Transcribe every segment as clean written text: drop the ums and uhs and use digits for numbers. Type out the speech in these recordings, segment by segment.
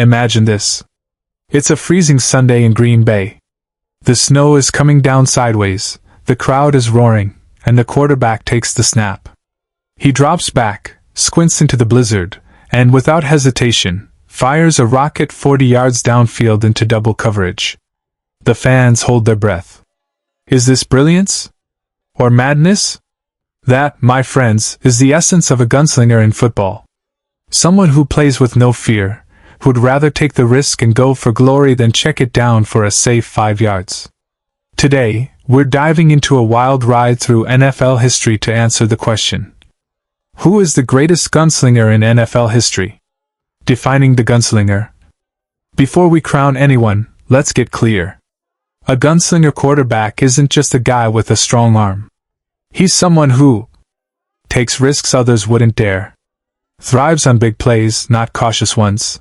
Imagine this. It's a freezing Sunday in Green Bay. The snow is coming down sideways, the crowd is roaring, and the quarterback takes the snap. He drops back, squints into the blizzard, and without hesitation, fires a rocket 40 yards downfield into double coverage. The fans hold their breath. Is this brilliance? Or madness? That, my friends, is the essence of a gunslinger in football. Someone who plays with no fear, who'd rather take the risk and go for glory than check it down for a safe 5 yards. Today, we're diving into a wild ride through NFL history to answer the question: who is the greatest gunslinger in NFL history? Defining the gunslinger. Before we crown anyone, let's get clear. A gunslinger quarterback isn't just a guy with a strong arm. He's someone who takes risks others wouldn't dare, thrives on big plays, not cautious ones,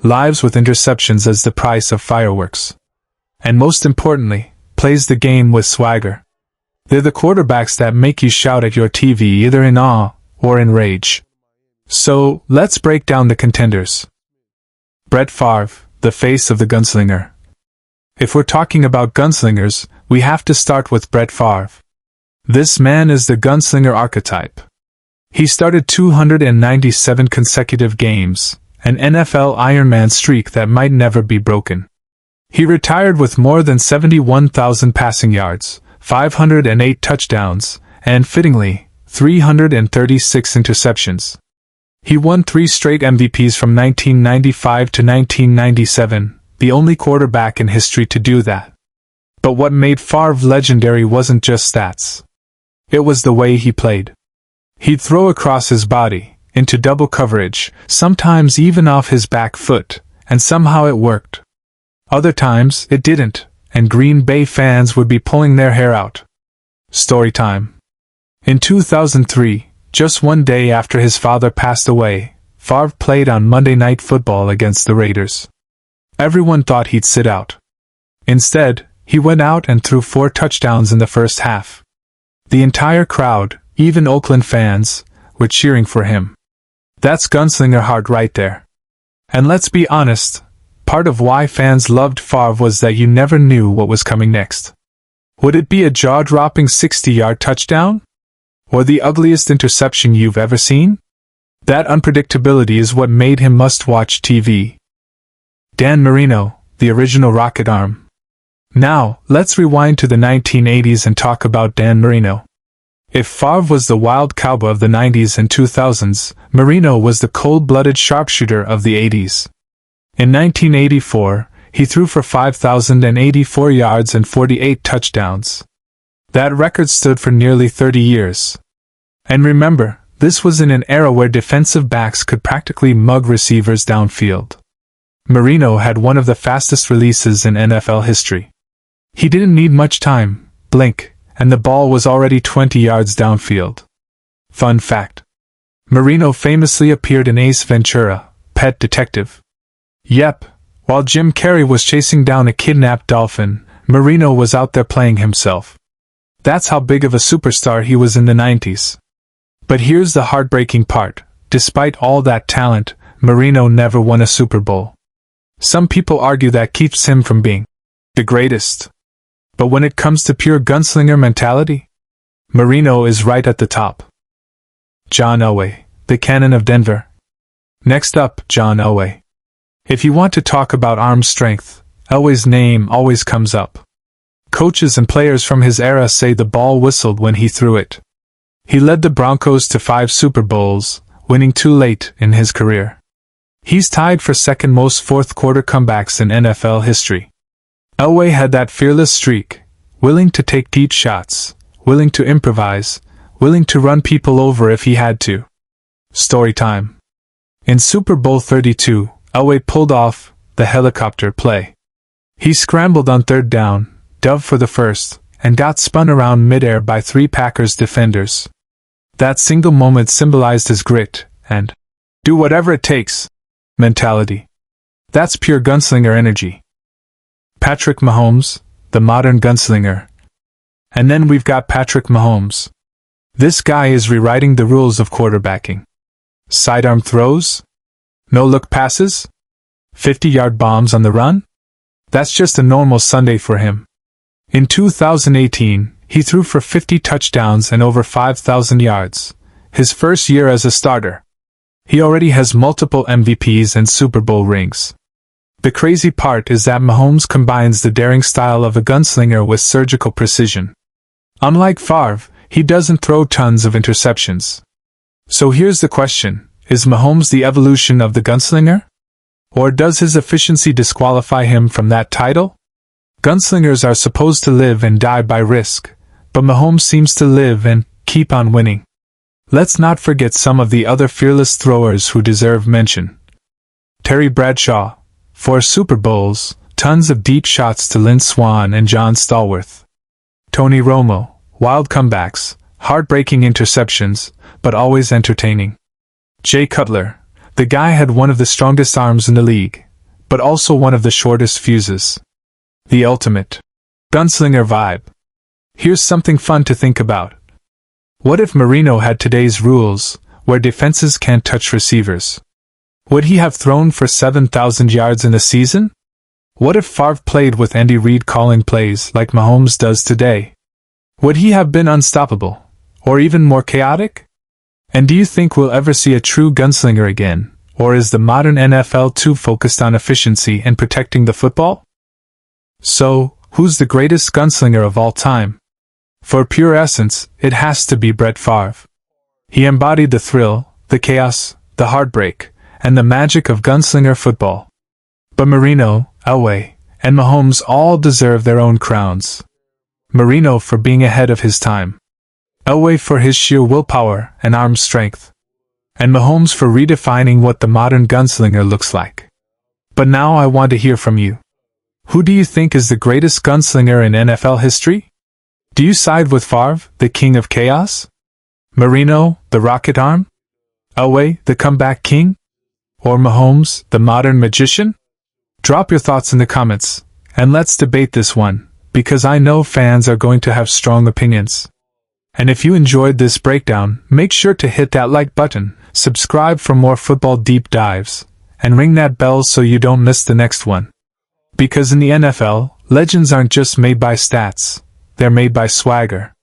lives with interceptions as the price of fireworks, and most importantly, plays the game with swagger. They're the quarterbacks that make you shout at your TV either in awe or in rage. So, let's break down the contenders. Brett Favre, the face of the gunslinger. If we're talking about gunslingers, we have to start with Brett Favre. This man is the gunslinger archetype. He started 297 consecutive games, an NFL Ironman streak that might never be broken. He retired with more than 71,000 passing yards, 508 touchdowns, and fittingly, 336 interceptions. He won 3 straight MVPs from 1995 to 1997, the only quarterback in history to do that. But what made Favre legendary wasn't just stats. It was the way he played. He'd throw across his body, into double coverage, sometimes even off his back foot, and somehow it worked. Other times, it didn't, and Green Bay fans would be pulling their hair out. Story time. In 2003, just one day after his father passed away, Favre played on Monday Night Football against the Raiders. Everyone thought he'd sit out. Instead, he went out and threw 4 touchdowns in the first half. The entire crowd, even Oakland fans, were cheering for him. That's gunslinger heart right there. And let's be honest, part of why fans loved Favre was that you never knew what was coming next. Would it be a jaw-dropping 60-yard touchdown? Or the ugliest interception you've ever seen? That unpredictability is what made him must-watch TV. Dan Marino, the original rocket arm. Now, let's rewind to the 1980s and talk about Dan Marino. If Favre was the wild cowboy of the 90s and 2000s, Marino was the cold-blooded sharpshooter of the 80s. In 1984, he threw for 5,084 yards and 48 touchdowns. That record stood for nearly 30 years. And remember, this was in an era where defensive backs could practically mug receivers downfield. Marino had one of the fastest releases in NFL history. He didn't need much time, blink, and the ball was already 20 yards downfield. Fun fact. Marino famously appeared in Ace Ventura, Pet Detective. Yep, while Jim Carrey was chasing down a kidnapped dolphin, Marino was out there playing himself. That's how big of a superstar he was in the 90s. But here's the heartbreaking part. Despite all that talent, Marino never won a Super Bowl. Some people argue that keeps him from being the greatest. But when it comes to pure gunslinger mentality, Marino is right at the top. John Elway, the Cannon of Denver. Next up, John Elway. If you want to talk about arm strength, Elway's name always comes up. Coaches and players from his era say the ball whistled when he threw it. He led the Broncos to 5 Super Bowls, winning 2 late in his career. He's tied for second most fourth-quarter comebacks in NFL history. Elway had that fearless streak, willing to take deep shots, willing to improvise, willing to run people over if he had to. Story time. In Super Bowl 32, Elway pulled off the helicopter play. He scrambled on 3rd down, dove for the first, and got spun around midair by 3 Packers defenders. That single moment symbolized his grit and do whatever it takes mentality. That's pure gunslinger energy. Patrick Mahomes, the modern gunslinger. And then we've got Patrick Mahomes. This guy is rewriting the rules of quarterbacking. Sidearm throws? No-look passes? 50-yard bombs on the run? That's just a normal Sunday for him. In 2018, he threw for 50 touchdowns and over 5,000 yards, his first year as a starter. He already has multiple MVPs and Super Bowl rings. The crazy part is that Mahomes combines the daring style of a gunslinger with surgical precision. Unlike Favre, he doesn't throw tons of interceptions. So here's the question, is Mahomes the evolution of the gunslinger? Or does his efficiency disqualify him from that title? Gunslingers are supposed to live and die by risk, but Mahomes seems to live and keep on winning. Let's not forget some of the other fearless throwers who deserve mention. Terry Bradshaw, 4 Super Bowls, tons of deep shots to Lynn Swann and John Stallworth. Tony Romo, wild comebacks, heartbreaking interceptions, but always entertaining. Jay Cutler, the guy had one of the strongest arms in the league, but also one of the shortest fuses. The ultimate gunslinger vibe. Here's something fun to think about. What if Marino had today's rules, where defenses can't touch receivers? Would he have thrown for 7,000 yards in a season? What if Favre played with Andy Reid calling plays like Mahomes does today? Would he have been unstoppable, or even more chaotic? And do you think we'll ever see a true gunslinger again, or is the modern NFL too focused on efficiency and protecting the football? So, who's the greatest gunslinger of all time? For pure essence, it has to be Brett Favre. He embodied the thrill, the chaos, the heartbreak, and the magic of gunslinger football. But Marino, Elway, and Mahomes all deserve their own crowns. Marino for being ahead of his time. Elway for his sheer willpower and arm strength. And Mahomes for redefining what the modern gunslinger looks like. But now I want to hear from you. Who do you think is the greatest gunslinger in NFL history? Do you side with Favre, the king of chaos? Marino, the rocket arm? Elway, the comeback king? Or Mahomes, the modern magician? Drop your thoughts in the comments, and let's debate this one, because I know fans are going to have strong opinions. And if you enjoyed this breakdown, make sure to hit that like button, subscribe for more football deep dives, and ring that bell so you don't miss the next one. Because in the NFL, legends aren't just made by stats, they're made by swagger.